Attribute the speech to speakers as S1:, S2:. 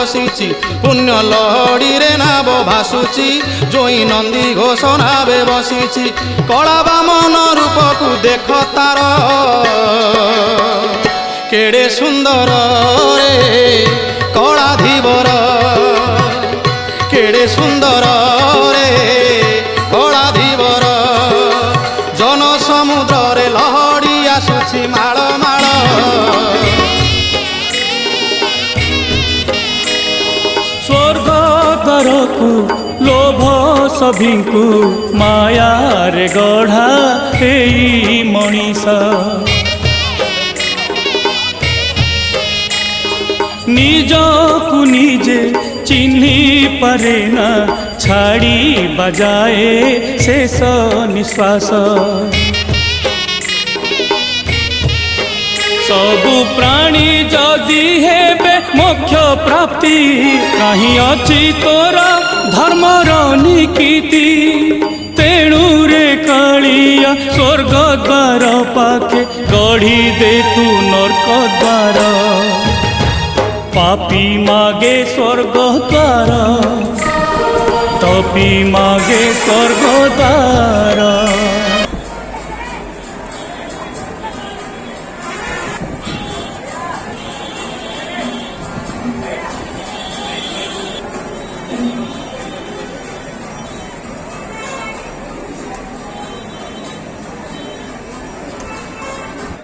S1: बसीची पुण्य लहड़ी रे नाव भासुची जोई नंदी घोष नावे बसीची कला बामन रूप को देख तार केड़े सुंदर रे कला धीवर केड़े सुंदर रे कला धीवर जन समुद्र रे लहड़ी आसुची माळ माळ
S2: स्वर्ग द्वार को लोभ सभी को माया रे गढ़ा एई मनीष निज को निजे चिन्ही पारे ना छाड़ी बजाए शेष निश्वास सबु प्राणी जदि हेबे मोक्ष प्राप्ति कहीं अच्छी तोर धर्मर निकीति तेणु रे कालिया स्वर्ग द्वार पाखे गढ़ी दे तू नरक द्वार पापी मागे स्वर्ग द्वार तपी मागे स्वर्ग द्वार